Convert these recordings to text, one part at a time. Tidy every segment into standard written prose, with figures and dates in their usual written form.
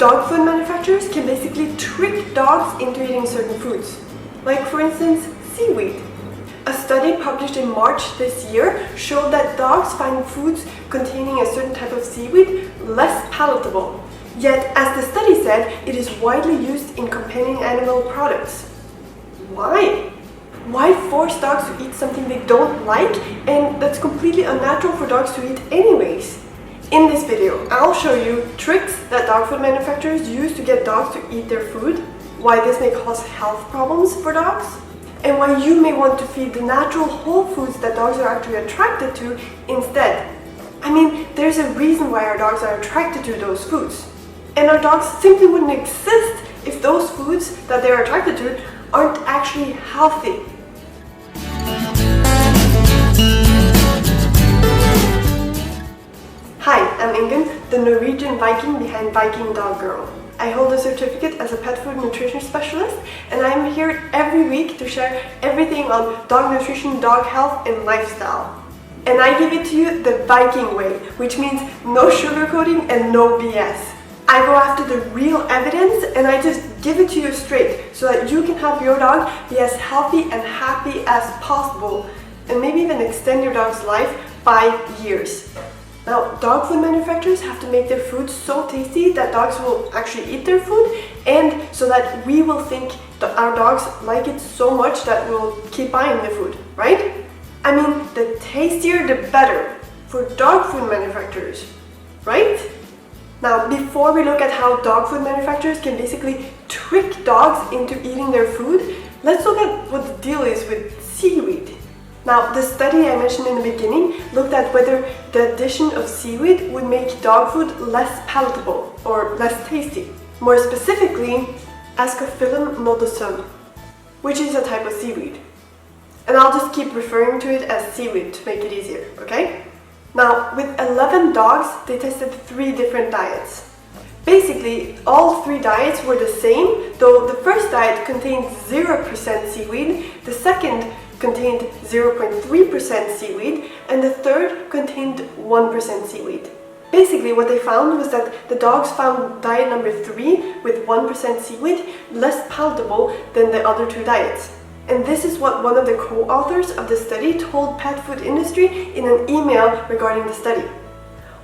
Dog food manufacturers can basically trick dogs into eating certain foods, like for instance, seaweed. A study published in March this year showed that dogs find foods containing a certain type of seaweed less palatable. Yet, as the study said, it is widely used in companion animal products. Why? Why force dogs to eat something they don't like and that's completely unnatural for dogs to eat anyways? In this video, I'll show you tricks that dog food manufacturers use to get dogs to eat their food, why this may cause health problems for dogs, and why you may want to feed the natural whole foods that dogs are actually attracted to instead. I mean, there's a reason why our dogs are attracted to those foods. And our dogs simply wouldn't exist if those foods that they're attracted to aren't actually healthy. Hi, I'm Ingen, the Norwegian Viking behind Viking Dog Girl. I hold a certificate as a pet food nutrition specialist, and I'm here every week to share everything on dog nutrition, dog health, and lifestyle. And I give it to you the Viking way, which means no sugarcoating and no BS. I go after the real evidence and I just give it to you straight so that you can help your dog be as healthy and happy as possible, and maybe even extend your dog's life by years. Now, dog food manufacturers have to make their food so tasty that dogs will actually eat their food, and so that we will think that our dogs like it so much that we'll keep buying the food, right? I mean, the tastier the better for dog food manufacturers, right? Now, before we look at how dog food manufacturers can basically trick dogs into eating their food, let's look at what the deal is with seaweed. Now, the study I mentioned in the beginning looked at whether the addition of seaweed would make dog food less palatable or less tasty. More specifically, Ascophyllum nodosum, which is a type of seaweed. And I'll just keep referring to it as seaweed to make it easier, okay? Now, with 11 dogs, they tested 3 different diets. Basically, all 3 diets were the same, though the first diet contained 0% seaweed, the second contained 0.3% seaweed, and the third contained 1% seaweed. Basically, what they found was that the dogs found diet number 3 with 1% seaweed less palatable than the other 2 diets. And this is what one of the co-authors of the study told pet food industry in an email regarding the study.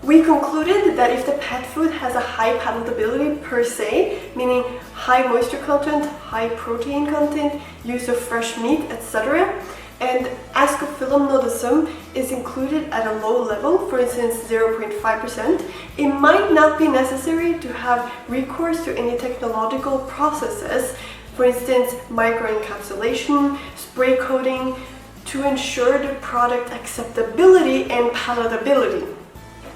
We concluded that if the pet food has a high palatability per se, meaning high moisture content, high protein content, use of fresh meat, etc., and Ascophyllum nodosum is included at a low level, for instance 0.5%, it might not be necessary to have recourse to any technological processes, for instance microencapsulation, spray coating, to ensure the product acceptability and palatability.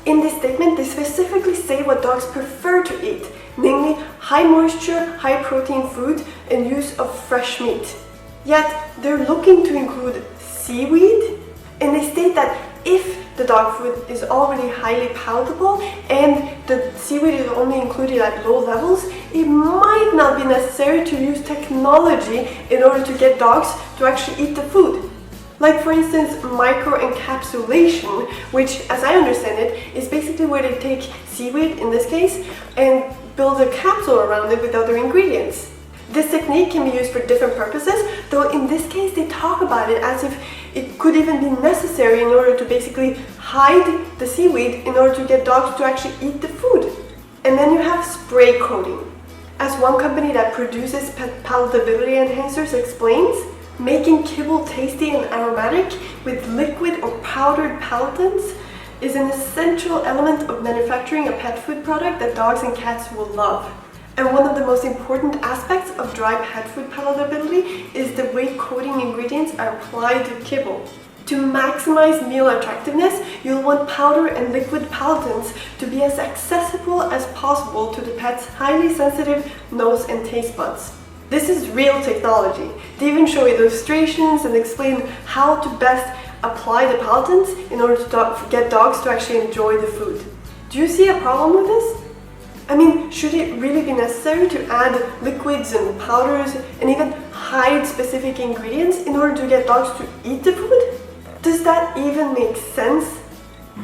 In this statement, they specifically say what dogs prefer to eat, namely high moisture, high protein food and use of fresh meat. Yet, they're looking to include seaweed, and they state that if the dog food is already highly palatable and the seaweed is only included at low levels, it might not be necessary to use technology in order to get dogs to actually eat the food. Like for instance, microencapsulation, which as I understand it, is basically where they take seaweed in this case and build a capsule around it with other ingredients. This technique can be used for different purposes, though in this case they talk about it as if it could even be necessary in order to basically hide the seaweed in order to get dogs to actually eat the food. And then you have spray coating. As one company that produces palatability enhancers explains, making kibble tasty and aromatic with liquid or powdered palatants is an essential element of manufacturing a pet food product that dogs and cats will love. And one of the most important aspects of dry pet food palatability is the way coating ingredients are applied to kibble. To maximize meal attractiveness, you'll want powder and liquid palatants to be as accessible as possible to the pet's highly sensitive nose and taste buds. This is real technology. They even show illustrations and explain how to best apply the palatants in order to get dogs to actually enjoy the food. Do you see a problem with this? I mean, should it really be necessary to add liquids and powders and even hide specific ingredients in order to get dogs to eat the food? Does that even make sense?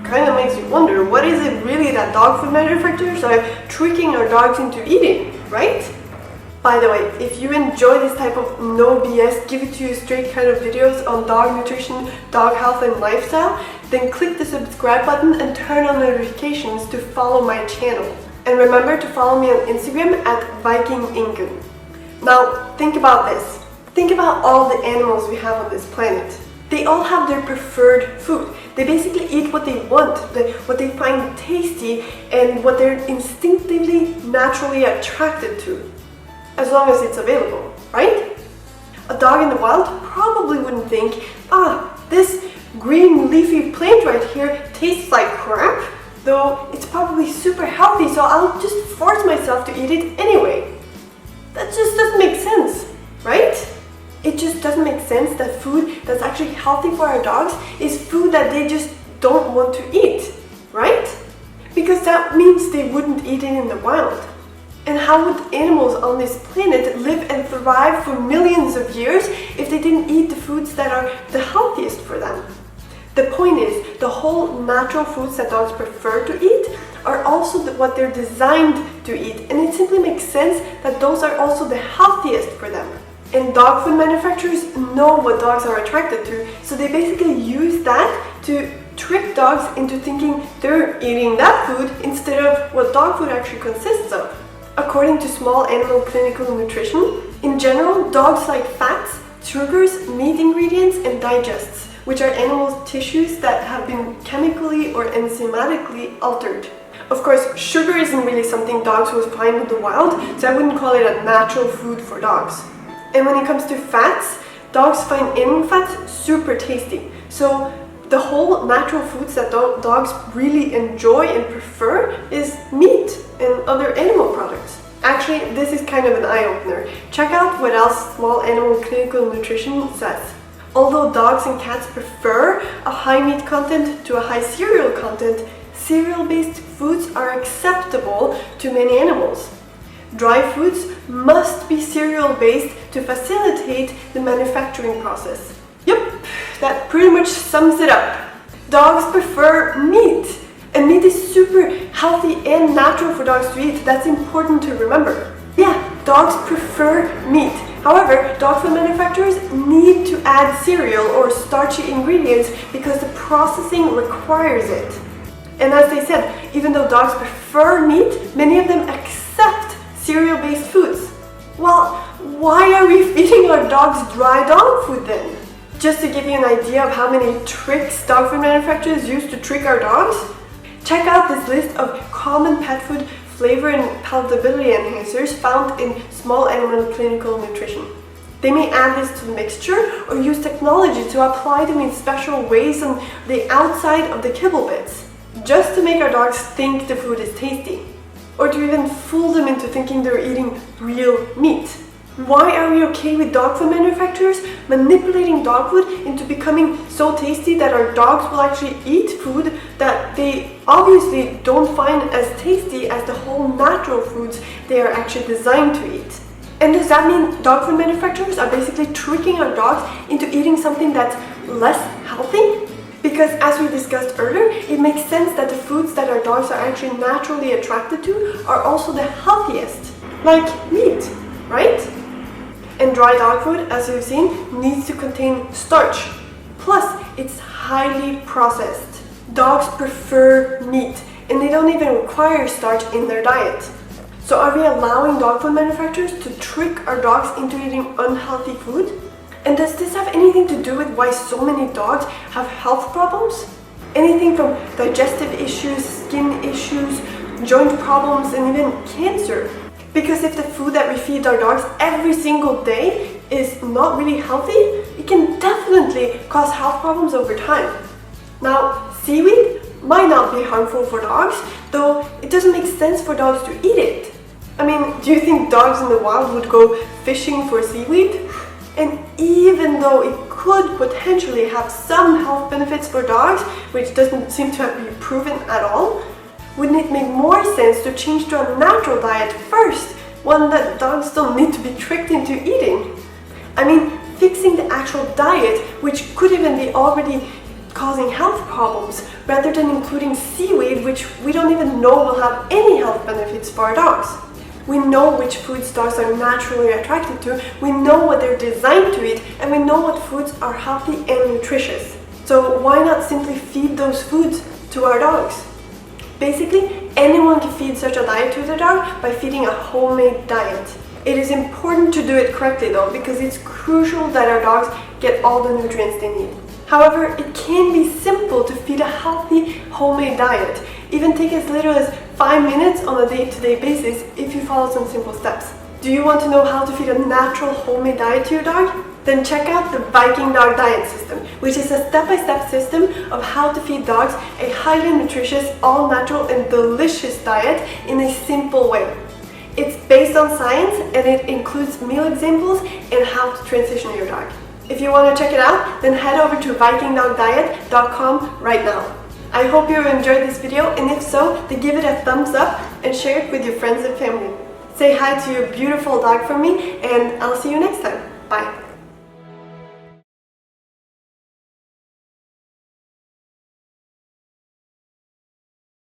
kind of makes you wonder, what is it really that dog food manufacturers are tricking our dogs into eating, right? By the way, if you enjoy this type of no BS, give it to you straight kind of videos on dog nutrition, dog health and lifestyle, then click the subscribe button and turn on notifications to follow my channel. And remember to follow me on Instagram at Viking. Now, think about this. Think about all the animals we have on this planet. They all have their preferred food. They basically eat what they want, what they find tasty, and what they're instinctively, naturally attracted to, as long as it's available, right? A dog in the wild probably wouldn't think, this green leafy plant right here tastes like crap, though it's probably super healthy, so I'll just force myself to eat it anyway. That just doesn't make sense, right? It just doesn't make sense that food that's actually healthy for our dogs is food that they just don't want to eat, right? Because that means they wouldn't eat it in the wild. And how would animals on this planet live and thrive for millions of years if they didn't eat the foods that are the healthiest for them? The point is, the whole natural foods that dogs prefer to eat are also what they're designed to eat, and it simply makes sense that those are also the healthiest for them. And dog food manufacturers know what dogs are attracted to, so they basically use that to trick dogs into thinking they're eating that food instead of what dog food actually consists of. According to Small Animal Clinical Nutrition, in general, dogs like fats, sugars, meat ingredients, and digests, which are animal tissues that have been chemically or enzymatically altered. Of course, sugar isn't really something dogs will find in the wild, so I wouldn't call it a natural food for dogs. And when it comes to fats, dogs find animal fats super tasty. So the whole natural foods that dogs really enjoy and prefer is meat and other animal products. Actually, this is kind of an eye-opener. Check out what else Small Animal Clinical Nutrition says. Although dogs and cats prefer a high meat content to a high cereal content, cereal-based foods are acceptable to many animals. Dry foods must be cereal-based to facilitate the manufacturing process. Yep, that pretty much sums it up. Dogs prefer meat, and meat is super healthy and natural for dogs to eat. That's important to remember. Yeah, dogs prefer meat. However, dog food manufacturers need to add cereal or starchy ingredients because the processing requires it. And as they said, even though dogs prefer meat, many of them accept cereal-based foods. Well, why are we feeding our dogs dry dog food then? Just to give you an idea of how many tricks dog food manufacturers use to trick our dogs, check out this list of common pet food flavor and palatability enhancers found in Small Animal Clinical Nutrition. They may add this to the mixture or use technology to apply them in special ways on the outside of the kibble bits, just to make our dogs think the food is tasty, or to even fool them into thinking they're eating real meat. Why are we okay with dog food manufacturers manipulating dog food into becoming so tasty that our dogs will actually eat food that they obviously don't find as tasty as the whole natural foods they are actually designed to eat? And does that mean dog food manufacturers are basically tricking our dogs into eating something that's less healthy? Because as we discussed earlier, it makes sense that the foods that our dogs are actually naturally attracted to are also the healthiest, like meat, right? And dry dog food, as you've seen, needs to contain starch. Plus, it's highly processed. Dogs prefer meat, and they don't even require starch in their diet. So are we allowing dog food manufacturers to trick our dogs into eating unhealthy food? And does this have anything to do with why so many dogs have health problems? Anything from digestive issues, skin issues, joint problems, and even cancer. Because if the food that we feed our dogs every single day is not really healthy, it can definitely cause health problems over time. Now, seaweed might not be harmful for dogs, though it doesn't make sense for dogs to eat it. I mean, do you think dogs in the wild would go fishing for seaweed? And even though it could potentially have some health benefits for dogs, which doesn't seem to have been proven at all, wouldn't it make more sense to change to a natural diet first, one that dogs don't need to be tricked into eating? I mean, fixing the actual diet, which could even be already causing health problems, rather than including seaweed, which we don't even know will have any health benefits for our dogs. We know which foods dogs are naturally attracted to, we know what they're designed to eat, and we know what foods are healthy and nutritious. So why not simply feed those foods to our dogs? Basically, anyone can feed such a diet to their dog by feeding a homemade diet. It is important to do it correctly though, because it's crucial that our dogs get all the nutrients they need. However, it can be simple to feed a healthy homemade diet, even take as little as 5 minutes on a day-to-day basis if you follow some simple steps. Do you want to know how to feed a natural homemade diet to your dog? Then check out the Viking dog diet system, which is a step-by-step system of how to feed dogs a highly nutritious, all-natural and delicious diet in a simple way. It's based on science and it includes meal examples and how to transition your dog. If you want to check it out, then head over to vikingdogdiet.com right now. I hope you enjoyed this video, and if so, then give it a thumbs up and share it with your friends and family. Say hi to your beautiful dog for me, and I'll see you next time. Bye.